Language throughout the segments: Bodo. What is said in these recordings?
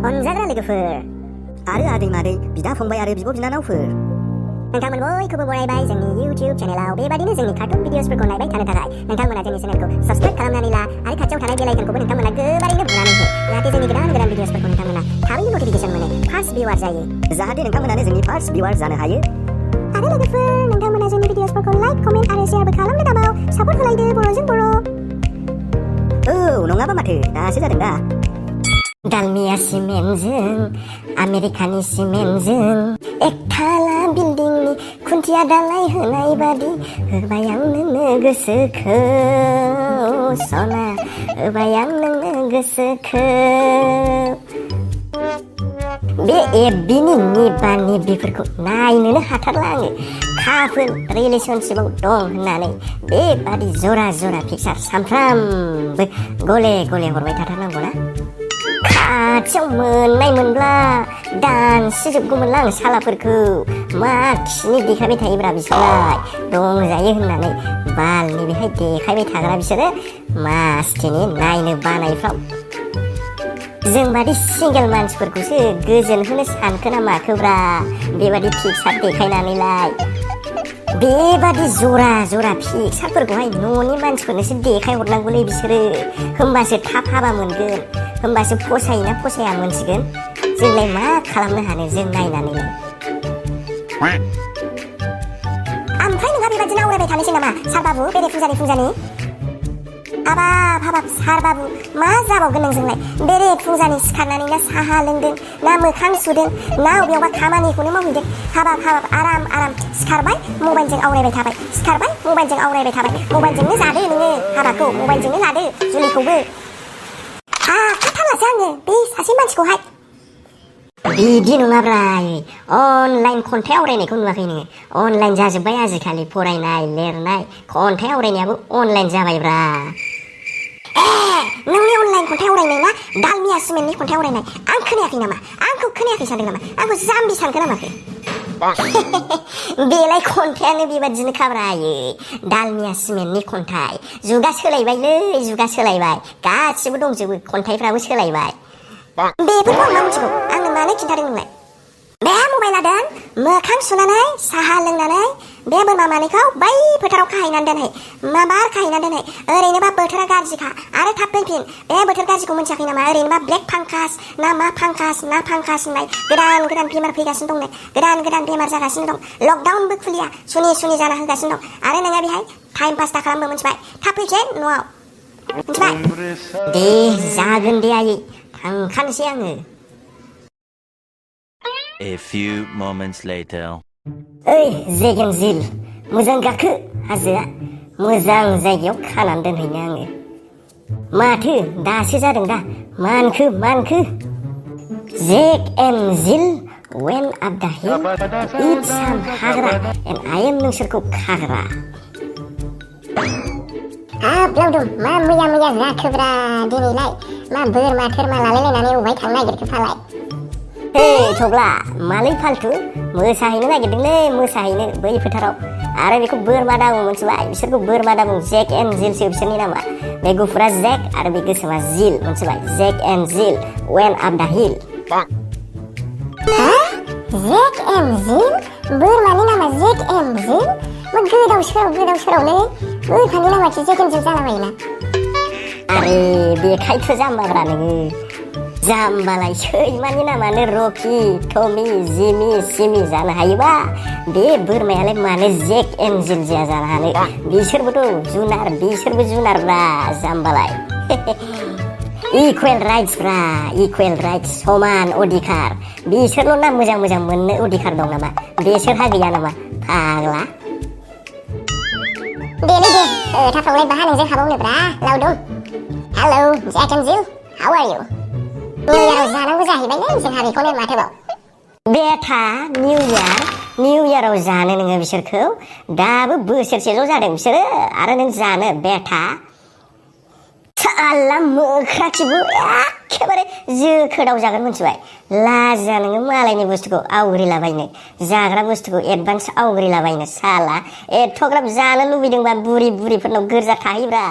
अनजाग्रा लोगोफोर आरो आदै मादै बिदा फंबाय आरो बिब' बिनानावफोर नोंथांमोन बयखौबो बरायबाय जोंनि YouTube चेनेलाव बेबादिनो जोंनि कार्टुन भिडिअसफोरखौ नायबाय थानो थाखाय नोंथांमोना जोंनि चेनेलखौ साबस्क्राइब खालामनानै ला आरो खाथियाव थानाय बेल आइकनखौबो नोंथांमोना गोबारैनो बुनानै हो जाहाथे जोंनि गोदान भिडिअसफोरखौ नोंथांमोना थाबैनो नटिफिकेसन मोनो फार्स्ट भिउआर जायो जाहाथे नोंथांमोनानो जोंनि फार्स्ट भिउआर जानो हायो आरो लोगोफोर नोंथांमोना जोंनि भिडिअसफोरखौ लाइक कमेन्ट आरो शेयारबो खालामनो दाबाव सापर्ट होलायदो बर'जों बर' औ नङाबा माथो दासो जादों दा दालमिया सिमेन्टजों आमेरिकानि सिमेन्टजों एकथाला बिल्डिंनि खुन्थिया दालाय होनाय बादि होबाय आं नोंनो गोसोखौ सना होबाय आं नोंनो गोसोखौ बे एफबिनि निबानि बेफोरखौ नायनोनो हाथारला आङो खाफोर रिलेसनशिपआव दं होननानै बेबादि जरा जरा पिक्सार सामफ्रामबो गले गले हरबाय थाथारनांगौना खाथियाव मोननाय मोनब्ला दानसिजोबगौमोनला आं सालाफोरखौ मा खिनि देखायबाय थायोब्रा बिसोरलाय दंजायो होननानै बालनि बेहाय देखायबाय थाग्रा बिसोरो मासथिनि नायनो बानायफ्राव जोंबादि सिंगेल मानसिफोरखौसो गोजोन होनो सानखो ना माखोब्रा बेबादि पिक्सार देखायनानैलाय बेबादि जरा जरा पिक्सारफोरखौहाय न'नि मानसिफोरनोसो देखायहरनांगौलै बिसोरो होमबासो थाब हाबा मोनगोन होमबासो फसायोना फसाया मोनसिगोन जोंलाय मा खालामनो हानो जों नायनानैलाय ओमफ्राय नोंहा बेबादिनो आवरायबाय थानोसै नामा सार बाबु बेरे फुंजानि हाबाब सार बाबु मा जाबावगोन नोंजोंलाय बेरे फुंजानि सिखारनानै ना साहा लोंदों ना मोखां सुदों ना अबेयावबा खामानिखौनो मावहैदों हाबाब आराम सिखारबाय मबाइलजों आवरायबाय थाबाय मबाइलजोंनो जादो नोङो हाबाखौ मबाइलजोंनो लादो जुलिखौबो हाखाथारलासो आङो बे सासे मानसिखौहाय बिदि नङाब्रा अनलाइन खन्थाइ आवरायनायखौ नुवाखै नोङो अनलाइन जाजोब्बाय आजिखालि फरायनाय लिरनाय खन्थाइ आवरायनायाबो अनलाइन जाबायब्रा नोंनि अनलाइन खन्थाइ आवरायनाय ना दालमिया सिमेन्टनि खन्थाइ आवरायनाय आं खोनायाखै नामा आंखौ खोनायाखै सानदों नामा आंखौ जाम्बि सानखो नामाखै बेलाय खन्थाइयानो बेबादिनो खाब्रायो दालमिया सिमेन्टनि खन्थाइ जुगा सोलायबाय गासिबो दंजोबो खन्थाइफ्राबो सोलायबाय बेफोरखौ आं मा मिथिगौ आंनो मानो खिन्थादों नोंलाय बे मबाइल लादों मोखां सुनानै साहा लोंनानै बे बोरमा मानैखौ बै फोथाराव खाहैनानै दोनहै माबार खाहैनानै दोनहै ओरैनोबा बोथोरा गाज्रिखा आरो थाब फैफिन बे बोथोर गाज्रिखौ मोनथियाखै नामा ओरैनोबा ब्लेक फांकास ना मा फांकास होननाय गोदान बेमार फैगासिनो दं गोदान बेमार जागासिनो दं लकडाउनबो खुलिया सुनि जाना होगासिनो दं आरो नोङो बेहाय टाइम पास दा खालामनो मोनथिबाय थाब फैफिन न'आव मोनथिबाय दे जागोन दे आयै थांखानोसै आङो A few moments later. ओइ जेगेन जिल मोजां गाखो हाजोआ मोजां जायगायाव खानानै दोनहैनो आङो माथो दासो जादों दा मानखो जेक एन्ड जिल went up the hill eat some हाग्रा and I am नोंसोरखौ खाग्रा लावदुम मा मैया जाखोब्रा दिनैलाय मा बोरमा थोरमा लालायलायनानै अबाय थांनो नागिरखो फालाय हे थब्ला मालै फालथु मोसाहैनो नागिरदोंलै बै फोथाराव आरो बेखौ बोरमा दाबु मोनथिबाय बिसोरखौ बोरमा दाबु जेक एन्ड जिलसो बिसोरनि नामा बे गुफुरा जेक आरो बे गोसोमा जिल मोनथिबाय जेक एन्ड जिल went up the hill Jake and जिल बोरमानि नामा जेक एन्ड जिल मा गोदाव सोरावनो बोरमानि नामाखि जेक एन्ड जिल जालाबायोना आरे बेखायथ' जाम्बाब्रा नोङो जाम्बालाय सैमानि नामानो रकि टमी जिमी सिमी जानो हायोबा बे बोरमायालाय मानो जेक एन्ड जिल जाया जानो हानो बिसोरबो जुनारब्रा जाम्बालाय इकुवेल राइट्स समान अधिकार बिसोरल' ना मोजां मोननो अधिकार दं नामा बिसोरहा गैया नामा फाग्ला दे खोथाफ्रावलाय बाहा नोंजों हाबावनोब्रा लावदुम हेलौ जेक एन्ड जिल हाउ आर इउ निउ इयाराव जानांगौ जाहैबायलै जोंहा बेखौनो माथोबाव बेथा निउ इयाराव जानो नोङो बिसोरखौ दाबो बोसोरसेल' जादों बिसोरो आरो नों जानो बेथा साला मोख्रा खिबु एखेबारे जोखोदाव जागोन मोनथिबाय लाजिया नोङो मालायनि बुस्थुखौ आवग्रिलाबायनो जाग्रा बुस्थुखौ एडभान्स आवग्रिलाबायनो साला एथ'ग्राब जानो लुबैदोंबा बुरिफोरनाव गोरजा थाहैब्रा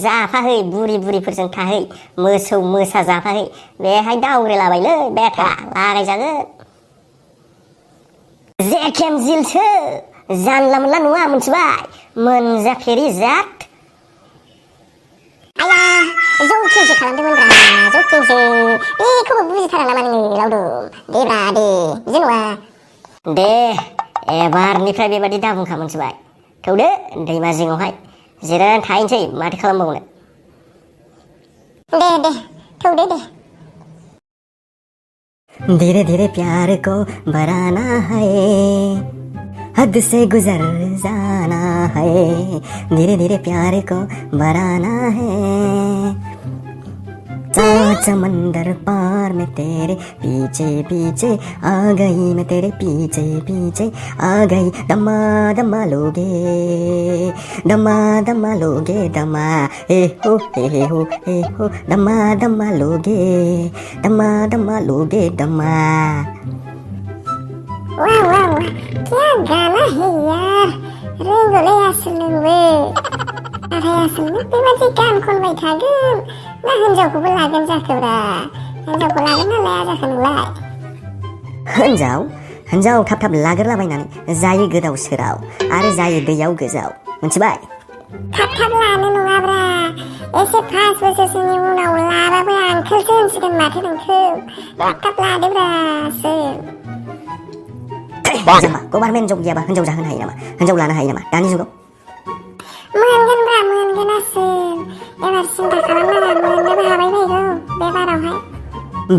जाफाहै बुरिफोरजों थाहै मोसौ मोसा जाफाहै बेहाय दावग्रिलाबायलै बेथा लागायजागोन जेखेम जिलसो जानला मोनला नङा मोनथिबाय मोनजाफेरि जात आया जौखिंसो खालामदोंमोनब्रा जौखिंसो बेखौबो बुजिथारा नामा नोङो लावदुम देब्रा दे जेन'बा दे एबारनिफ्राय बेबादि दाबुंखा मोनथिबाय थौदो दैमा जिङावहाय जिरायनानै थाहैनोसै माथो खालामबावनो दे थौदो दे धीरे धीरे प्यार को बढ़ाना है हद से गुजर जाना है धीरे धीरे प्यार को बढ़ाना है समंदर पार में तेरे पीछे पीछे आ गई मैं तेरे पीछे पीछे आ गई दमा दमा लोगे दमा दमा लोगे दमा हे हो दमा दमा लोगे दमा वाह वाह वाह क्या गाना है यार रोंगौलै आसोलनोबो नाथाय आसोलनो बेबादि गान खनबाय थागोन ना हिनजावखौबो लागोन जाखोब्रा हिनजावखौ लागोन ना लाया जाखो नोंलाय हिनजाव थाब लागोरलाबायनानै जायो गोदाव सोराव आरो जायो दैयाव गोजाव मोनथिबाय थाब लानो नङाब्रा एसे 5 बोसोरसोनि उनाव लाबाबो आंखोलसो होनसिगोन माथो नोंखौ थाब लादोब्रा जाम्बा गभार्नमेन्ट जब गैयाबा हिनजाव जाहोनो हायो नामा हिनजाव लानो हायो नामा दानि जुगाव मोनगोन आसोल एबार सिन्था खालामनाङा मोननोबो हाबाय बायगौ बे बारावहाय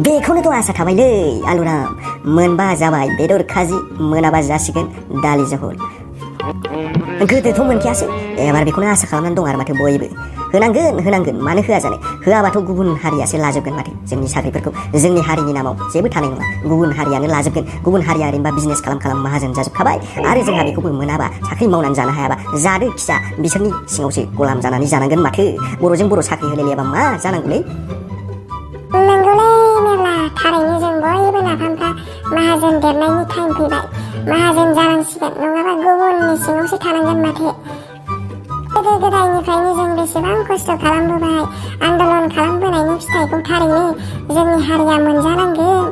बेखौनोथ' आसा थाबायलै आलुराम मोनबा जाबाय बेदर खाजि मोनाबा जासिगोन दालि जहल गोदोथ' मोनखायासै एबार बेखौनो आसा खालामनानै दं आरो माथो बयबो होनांगोन मानो होआ जानो होआबाथ' गुबुन हारियासो लाजोबगोन माथो जोंनि साख्रिफोरखौ जोंनि हारिनि नामाव जेबो थानाय नङा गुबुन हारियानो लाजोबगोन गुबुन हारिया ओरैनोबा बिजनेस खालाम माहाजोन जाजोबखाबाय आरो जोंहा बेखौबो मोनाबा साख्रि मावनानै जानो हायाबा जादो खिजा बिसोरनि सिङावसो गलाम जानानै जानांगोन माथो बर'जों बर' साख्रि होलायलायाबा मा जानांगौलै नंगौलै मेरला थारैनो जों बयबो नाफामफ्रा माहाजोन देरनायनि टाइम फैबाय माहाजोन जानांसिगोन नङाबा गुबुननि सिङावसो थानांगोन माथो गोदो गोदायनिफ्रायनो जों बेसेबां खस्थ' खालामबोबाय आन्दलन खालामबोनायनि फिथाइखौ थारैनो जोंनि हारिया मोनजानांगोन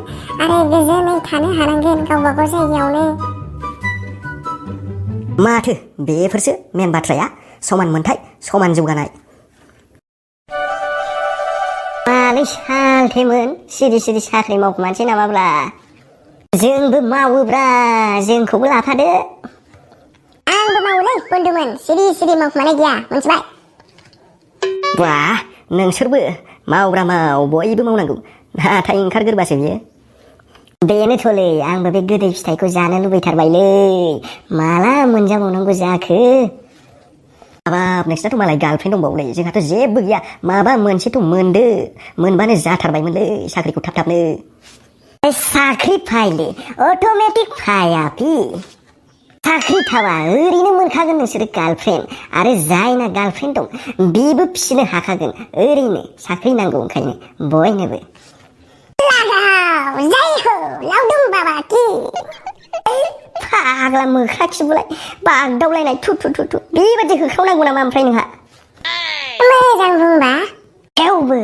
आरो गोजोनै थानो हानांगोन गावबा गाव जायगायावनो माथो बेफोरसो मेन बाथ्राया समान मोनथाय समान जौगानाय मालै सालथेमोन सिरि साख्रि मावखुमानोसै नामाब्ला जोंबो मावोब्रा जोंखौबो लाफादो आंबो मावोलै बन्दुमोन सिरि मावखुमानाय गैया मोनथिबाय बा नोंसोरबो मावब्रा माव बयबो मावनांगौ नाथाय ओंखारगोरबासो बियो बेनोथ'लै आंबो बे गोदै फिथाइखौ जानो लुबैथारबायलै माला मोनजाबावनांगौ जाखो हाबाब नोंसिनाथ' मालाय गार्लफ्रेन्ड दंबावोलै जोंहाथ' जेबो गैया माबा मोनसेथ' मोनबानो जाथारबायमोनलै साख्रिखौ थाबनो साख्रि फाइले अट'मेटिक फायापि साख्रि थाबा ओरैनो मोनखागोन नोंसोरो गार्लफ्रेन्ड आरो जायना गार्लफ्रेन्ड दं बेबो फिसिनो हाखागोन ओरैनो साख्रि नांगौ ओंखायनो बयनोबो जय हो लावदुम बाबा की फाग्ला मोख्रा खिबुलाय बागदावलायनाय थु बेबादि होख्रावनांगौ नामा ओमफ्राय नोंहा मोजां बुंबा थेवबो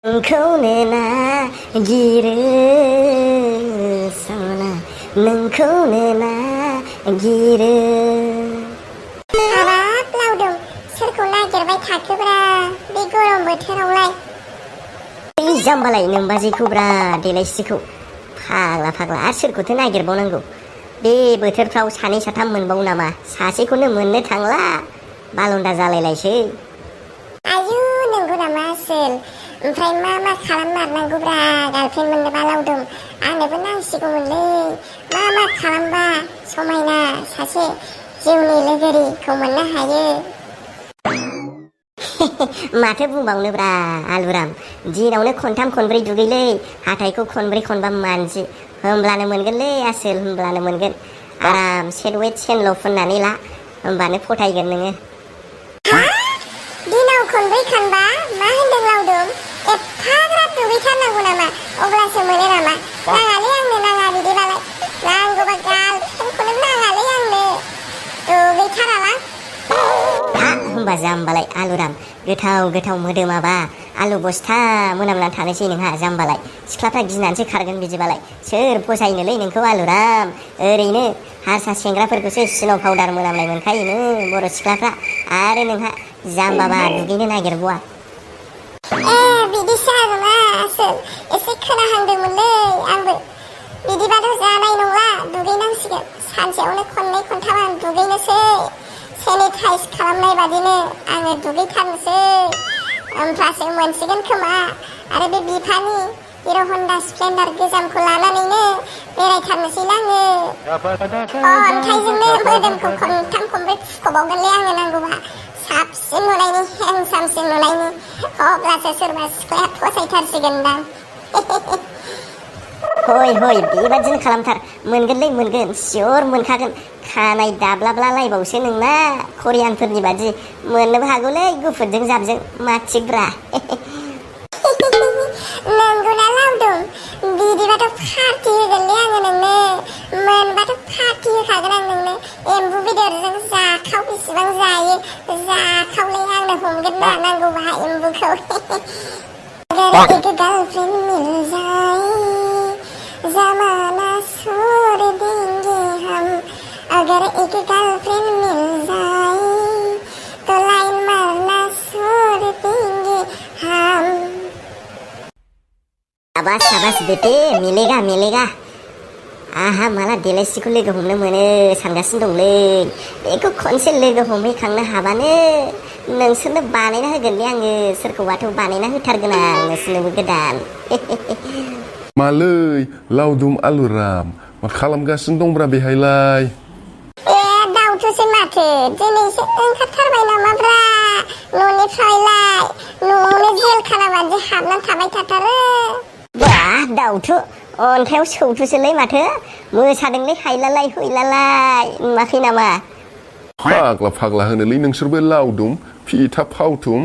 नोंखौनो नागिरो सना नोंखौनो नागिरो हाबाब लावदुम सोरखौ नागिरबाय थाखोब्रा बे गरम बोथोरावलाय बे जाम्बालाय नोमबाजैखौब्रा देलायसिखौ फाग्ला आरो सोरखौथो नागिरबावनांगौ बे बोथोरफ्राव सानै साथाम मोनबावो नामा सासेखौनो मोननो थांला बालन्दा जालायलायसै आयु नंगौ नामा आसोल ओमफ्राय मा खालाममारनांगौब्रा गार्लफ्रेन्ड मोननोबा लावदुम आंनोबो नांसिगौमोनलै मा खालामबा समायना सासे जिउनि लोगोरिखौ मोननो हायो माथो बुंबावनोब्रा आलुराम दिनावनो खनथाम खनब्रै दुगैलै हाथायखौ खनब्रै खनबा मानजि होमब्लानो मोनगोनलै आसोल होमब्लानो मोनगोन आराम सेन्डविच सेनल' फुननानै ला होमबानो फथायगोन नोङो दिनाव खनब्रै खनबा मा होनदों लावदुम एफाग्राब दुगैथारनांगौ नामा अब्लासो मोनो नामा नाङालै आंनो नाङा बिदिबालाय नांगौबा गालफेनखौनो नाङालै आंनो दुगैथारालां होमबा जाम्बालाय आलुराम गोथाव मोदोमाबा आलु बस्था मोनामनानै थानोसै नोंहा जाम्बालाय सिख्लाफ्रा गिनानैसो खारगोन बिदिबालाय सोर फसायनोलै नोंखौ आलुराम ओरैनो हारसा सेंग्राफोरखौसो सिन' पाउदार मोनामनाय मोनखायोनो बर' सिख्लाफ्रा आरो नोंहा जाम्बाबा दुगैनो नागिरबावा बिदिसो आरोना आसोल एसे खोनाहांदोंमोनलै आंबो बिदिबाथ' जानाय नंला दुगैनांसिगोन सानसेयावनो खननै खनथाम आं दुगैनोसै सेनिटाइज खालामनाय बादिनो आङो दुगैथारनोसै ओमफ्रायसो मोनसिगोन खोमा आरो बे बिफानि हिर' हन्डा स्प्लेन्डार गोजामखौ लानानैनो बेरायथारनोसैला आङो अन्थाइजोंनो मोदोमखौ खनथाम खनब्रै फुख'बावगोनलै आङो नांगौबा साबसिन नुनायनि हेन्डसामसिन नुनायनि अब्लासो सोरबा सिख्लाया फसायथारसिगोनदां हय बेबादिनो खालामथार मोनगोनलै मोनगोन सियर मोनखागोन खानाय दाब्लाब्लालायबावसो नोंना करियानफोरनि बादि मोननोबो हागौलै गुफुरजों जाबजों मा थिगब्रा नंगौना लावदुम बिदिबाथ' पार्टि होगोनलै आङो नोंनो मोनबाथ' पार्टि होखागोन आं नोंनो एम्बु बेदरजों जाखाव बेसेबां जायो जाखावलै आंनो हमगोन ना नांगौबा एम्बुखौ अगर एक गर्लफ्रेंड मिल जाए जमाना छोड़ देंगे हम अगर एक गर्लफ्रेंड मिल जाए तो लाइन मारना छोड़ देंगे हम साबास बेटे मिलेगा आहा माला देलायस्रिखौ लोगो हमनो मोनो सानगासिनो दंलै बेखौ खनसे लोगो हमहैखांनो हाबानो नोंसोरनो बानायना होगोनलै आङो सोरखौबाथ' बानायना होथारगोन आं नोंसोरनोबो गोदान मालै लावदुम आलुराम मा खालामगासिनो दंब्रा बेहायलाय दाउथुसो माथो दिनैसो ओंखारथारबाय नामाब्रा न'निफ्रायलाय न'आवनो जेल खाना बादि हाबनानै थाबाय थाथारो बा दाउथु अन्थायाव सौथुसोलै माथो मोसादोंलै हायलालाय हुइलालाय नुवाखै नामा फाग्ला होनोलै नोंसोरबो लावदुम फिथा फावथुम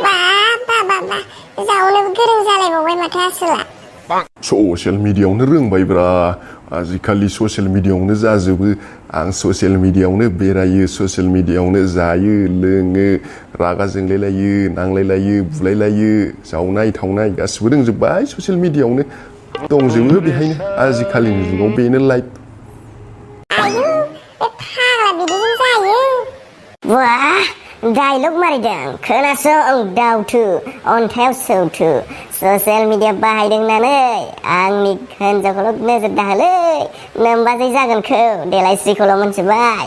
बा जावनोबो गोरों जालायबावबाय माथो आसोला ससियेल मिडियायावनो रोंबायब्रा आजिखालि ससियेल मिडियायावनो जाजोबो आं ससियेल मिडियायावनो बेरायो ससियेल मिडियायावनो जायो लोङो रागा जोंलायलायो नांलायलायो बुलायलायो जावनाय थावनाय गासिबो रोंजोब्बाय ससियेल मिडियायावनो दंजोबो बेहायनो आजिखालिनि जुगाव बेनो लाइफ आयु बे फाग्ला बिदिजों जायो वाह डायलग मारिदों खोनासं दाउथु अन्थायाव सौथु ससियेल मिडिया बाहायदों होननानै आंनि हिन्जावखौल' नोजोर दाहोलै नोमबाजै जागोनखौ देलायस्रिखौल' मोनथिबाय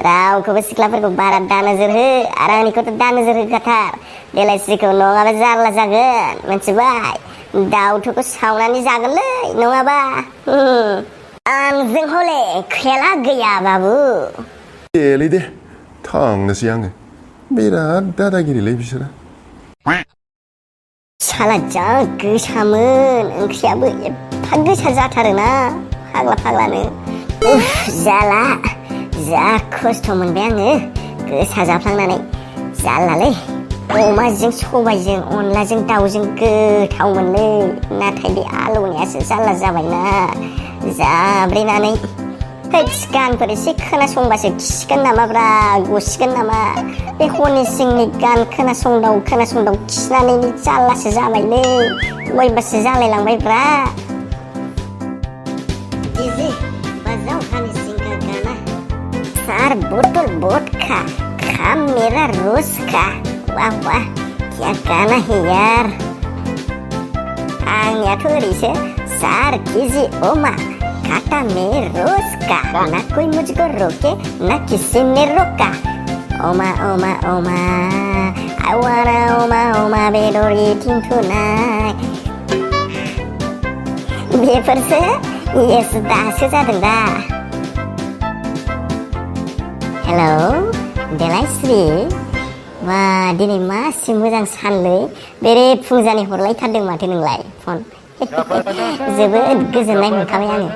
रावखौबो सिख्लाफोरखौ बारा दा नोजोर हो आरो आंनिखौथ' दा नोजोर होखाथार देलायस्रिखौ नङाबा जारला जागोन मोनथिबाय दाउथुखौ सावनानै जागोनलै नङाबा आंजों हले खेला गैया बाबु दे थांनोसै आङो बिराद दादागिरिलै बिसोरो साला जा गोसामोन ओंख्रियाबो एफा गोसा जाथारोना फाग्लानो जाला जा खस्थ' मोनबाय आङो गोसा जाफ्लांनानै जालालै अमाजों सबायजों अनलाजों दाउजों गोथावमोनलै नाथाय बे आलौनायासो जारला जाबायना जाब्रेनानै गानफोर एसे खोनासंबासो खिसिगोन नामाब्रा गसिगोन नामा बे हनि सिंनि गान खोनासंदाव खिनानै जारलासो जाबायलै बयबासो जालायलांबायब्रा चार बोतल वोडका खा मेरा रोज का वाह क्या गाना है यार आंनियाथ' ओरैसो 4 केजि अमा काटा में रोज का ना कोई मुझको रोके ना किसी ने रोका अमा I wanna अमा बेदर eating tonight बेफोरसो येस दासो जादों दा हेलौ देलायस्रि बा दिनै मासि मोजां सानलै बेरे फुंजानि हरलायथारदों माथो नोंलाय फन जोबोद गोजोननाय मोनखाबाय आङो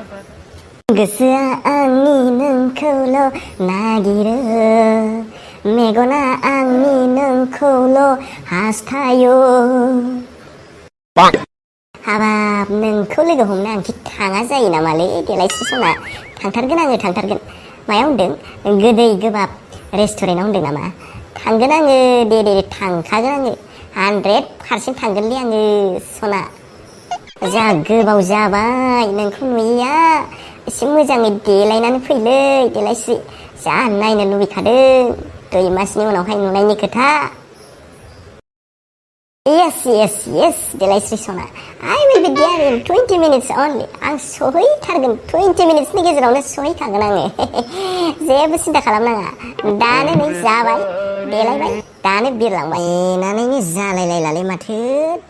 गोसोआ आंनि नोंखौल' नागिरो मेगना आंनि नोंखौल' हास्थायो हाबाब नोंखौ लोगो हमनो आं थाङा जायो नामालै देलायस्रि सना थांथारगोन आङो थांथारगोन मायाव होनदों गोदै गोबाब रेस्टुरेन्टाव होनदों नामा थांगोन आङो दे थांखागोन आङो 100% थांगोनलै आङो सना जा गोबाव जाबाय नोंखौ नुयैया एसे मोजाङै देलायनानै फैलै देलायस्रि जा नायनो लुबैखादों 2 मासनि उनावहाय नुनायनि खोथा Yes, देलायस्रि सना I will be there in 20 minutes only आं सहैथारगोन 20 minutesनि गेजेरावनो सहैखागोन आङो जेबो सिन्था खालामनाङा दानो नै जाबाय देलायबाय दानो बिरलांबाय नेनानैनो जालायलायलालै माथो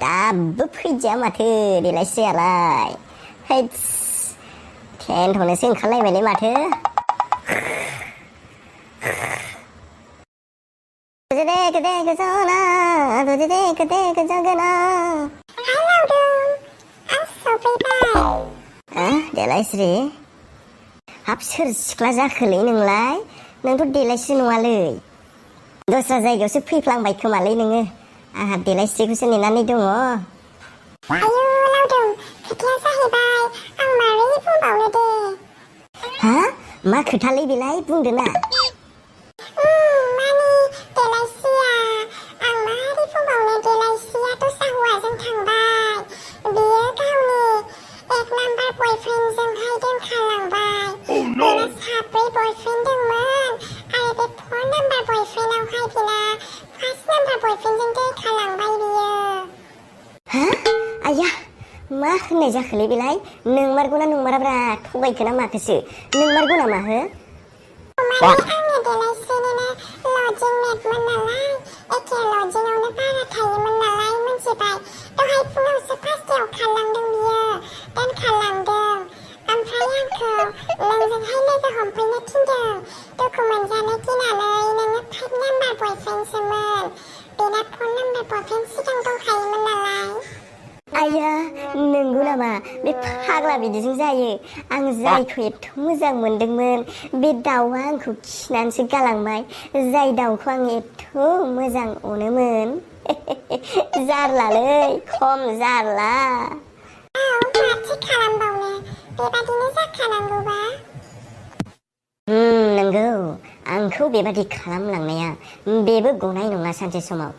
दाबो फैदिया माथो देलायस्रियालाय हैट्स टेन्टनोसो ओंखारलायबायलै माथो Gotona, Gotona. Hi Laodum, आं सफैबाय देलायस्रि हाब सोर सिख्ला जाखोलै नोंलाय नोंथ' देलायस्रि नङालै दस्रा जायगायावसो फैफ्लांबाय खोमालै नोङो आंहा देलायस्रिखौसो नेनानै दङ आयु लावदुम खोथाया जाहैबाय आं मारै बुंबावनो दे हा मा खोथालै बेलाय बुंदो ना माने देलायस्रिया आं मारै बुंबावनो देलायस्रिया दस्रा हौवाजों थांबाय बियो गावनि 1 नाम्बार बयफ्रेन्डजोंहाय दोनखालांबाय बेना 3 बयफ्रेन्ड दंमोन आरो बे 4 नाम्बार बयफ्रेन्डआवहाय बेना 1 नाम्बार बयफ्रेन्डजों दोनखालांबाय बियो हा आया मा होननाय जाखोलै बेलाय नोंमारगौना नंमाराब्रा थगायखो ना माखोसो नोंमारगौ नामा हो माने आङो देलायस्रिनिनो लजिं मेटमोन नालाय एखे लजिङावनो भारा थायोमोन नालाय मिन्थिबाय दहाय फुङावसो फार्स्टआव खारलांदों बियो दोनखालांदों ओमफ्राय आंखौ नोंजोंहाय लोगो हमफैनो थिनदों दुखु मोनजानो गिनानै नोङो 5 नाम्बार बयफ्रेन्डसोमोन बेना 4 नाम्बार बयफ्रेन्ड सिगां दंखायोमोन नालाय आया नंगौ नामा बे फाग्ला बिदिजों जायो आं जायखौ एथ' मोजां मोनदोंमोन बे दाउआ आंखौ खिनानैसो गालांबाय जाय दाउखौ आं एथ' मोजां अनोमोन जारलालै खम जारला माथो खालामबावनो बेबादिनो जाखानांगौबा नंगौ आंखौ बेबादि खालामलांनाया बेबो गनाय नङा सानसे समाव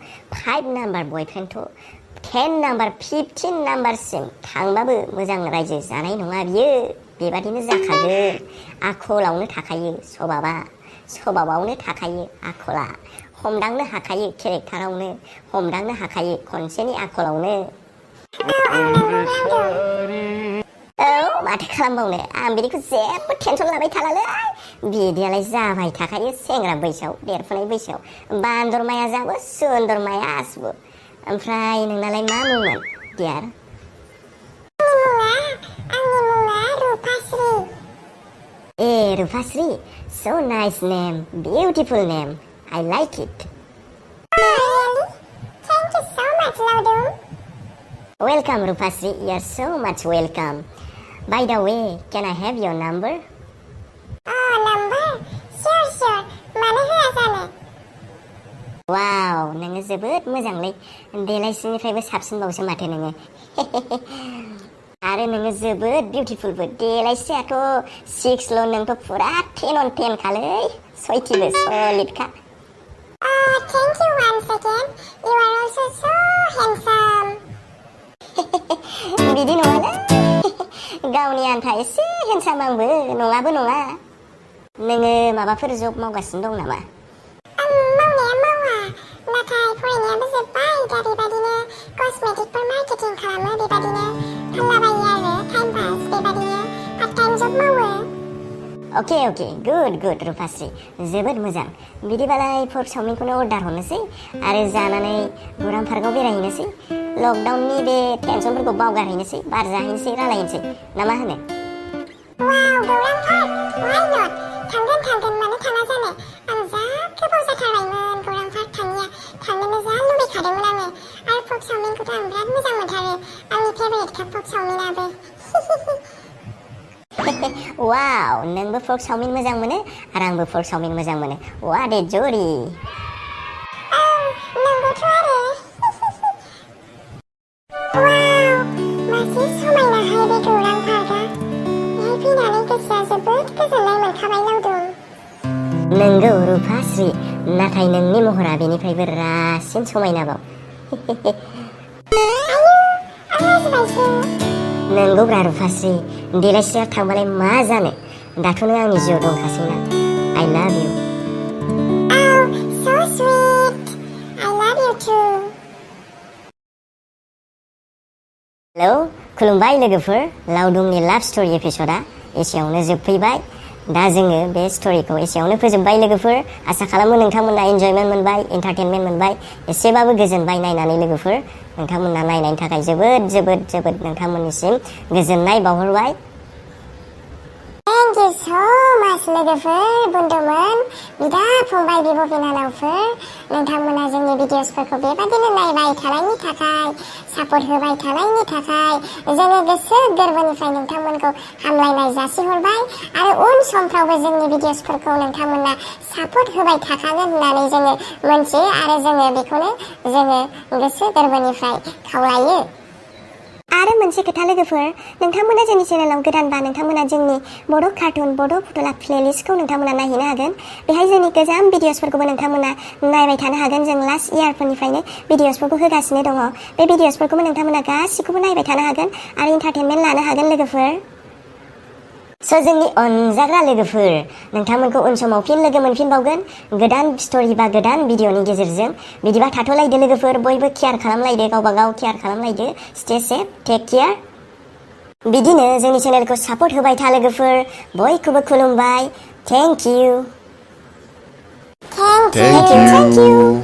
5 नाम्बार बयफ्रेन्डथ' 10 नाम्बार 15 नाम्बारसिम थांबाबो मोजां रायजो जानाय नङा बियो बेबादिनो जाखागोन आखलावनो थाखायो सबाबावनो थाखायो आखला हमदांनो हाखायो केरेक्टारावनो हमदांनो हाखायो खनसेनि आखलावनो औ माथो खालामबावनो आं बिदिखौ जेबो टेनसन लाबाय थालालै बिदियालाय जाबाय थाखायो सेंग्रा बैसोआव देरफुनाय बैसोआव बान्दरमाया जाबो सुन्दरमाया आसबो ओमफ्राय नोंनालाय मा मुंमोन डियार आंनि मुङा रुपास्रि ए Rupashri so nice name beautiful name I like it Really? Thank you so much, Laodum. welcome Rupasri you're so much welcome by the way can I have your number Oh, number? Sure. मानो होआ जानो? वाव नोङो जोबोद मोजांलै देलायस्रिनिफ्रायबो साबसिनबावसो माथो नोङो आरो नोङो जोबोद बिउटिफुलबो देलायस्रियाथ' 6ल' नोंथ' फुरा 10 on 10 खालै सयथिबो सलिडखा Oh, thank you once again. You are also so handsome. बिदि नङालै गावनि आन्था एसे हेन्डसाम आंबो नङाबो नङा नोङो माबाफोर जब मावगासिनो दं नामा मावनाया मावा नाथाय फरायनायाबो जोब्बाय दा बेबादिनो कस्मेटिकफोर मार्केटिं खालामो बेबादिनो फानलाबायो आरो टाइम पास बेबादिनो पार्ट टाइम जब मावो अके गुड रुपास्रि जोबोद मोजां बिदिबालाय पर्क चावमिनखौनो अर्डार हरनोसै आरो जानानै गौरां पार्कआव बेरायहैनोसै लकडाउननि बे टेनसनफोरखौ बावगारहैनोसै बार जाहैनोसै रायलायनोसै ना मा होनो वाव गौरां पार्क why not थांगोन मानो थाङा जानो आं जा गोबाव जाथारबायमोन गौरां पार्क थांनोनो जा लुबैखादोंमोन आङो आरो फक चावमिनखौथ' आं बिराद मोजां मोनथारो आंनि फेभरेट खा फक चावमिनाबो वाव नोंबो फक चावमिन मोजां मोनो आरो आंबो फक चावमिन मोजां मोनो वाट ए जरि औ नंगौथ' आरो वाव मासे समायनाहाय बे गौरां पार्कआ बेहाय फैनानै गोसोआ जोबोद गोजोननाय मोनखाबाय लावदुम नोंगौ रुफास्रि नाथाय नोंनि महरा बेनिफ्रायबो रासिन समायनाबाव आयु आं लाजिबायसो नंगौब्रा रुफास्रि देलायस्रिया थांबालाय मा जानो दाथ' नों आंनि जिउआव दंखासैना I love you Oh so sweet I love you too hello खुलुमबाय लोगोफोर लावदुमनि लाभ स्ट'रि एपिसडआ एसेयावनो जोबफैबाय दा जोङो बे स्ट'रिखौ एसेयावनो फोजोबबाय लोगोफोर आसा खालामो नोंथांमोना एन्जयमेन्ट मोनबाय एन्टारटेनमेन्ट मोनबाय एसेबाबो गोजोनबाय नायनानै लोगोफोर नोंथांमोना नायनायनि थाखाय जोबोद जोबोद जोबोद नोंथांमोननिसिम गोजोननाय बावहरबाय Thank you so much लोगोफोर बन्धुमोन बिदा फंबाय बिब' बिनानावफोर नोंथांमोना जोंनि भिडिअसफोरखौ बेबादिनो नायबाय थानायनि थाखाय सापर्ट होबाय थानायनि थाखाय जोङो गोसो गोरबोनिफ्राय नोंथांमोनखौ हामलायनाय जासिहरबाय आरो उन समफ्रावबो जोंनि भिडिअसफोरखौ नोंथांमोना सापर्ट होबाय थाखागोन होननानै जोङो मोनथियो आरो जोङो बेखौनो जोङो गोसो गोरबोनिफ्राय खावलायो आरो मोनसे खोथा लोगोफोर नोंथांमोना जोंनि चेनेलाव गोदानबा नोंथांमोना जोंनि बड' कार्टुन बड' फुटुला प्लेलिस्टखौ नोंथांमोना नायहैनो हागोन बेहाय जोंनि गोजाम भिडिअसफोरखौबो नोंथांमोना नायबाय थानो हागोन जों लास्ट इयारफोरनिफ्रायनो भिडिअसफोरखौ होगासिनो दङ बे भिडिअसफोरखौबो नोंथांमोना गासिखौबो नायबाय थानो हागोन आरो एन्टारटेनमेन्ट लानो हागोन लोगोफोर स' जोंनि अनजाग्रा लोगोफोर नोंथांमोनखौ उन समाव फिन लोगो मोनफिनबावगोन गोदान स्ट'रि बा गोदान भिडिअनि गेजेरजों बिदिबा थाथ'लायदो लोगोफोर बयबो केयार खालामलायदो गावबा गाव केयार खालामलायदो स्टे सेफ टेक केयार बिदिनो जोंनि चेनेलखौ सापर्ट होबाय था लोगोफोर बयखौबो खुलुमबाय थेंक इउ Thank you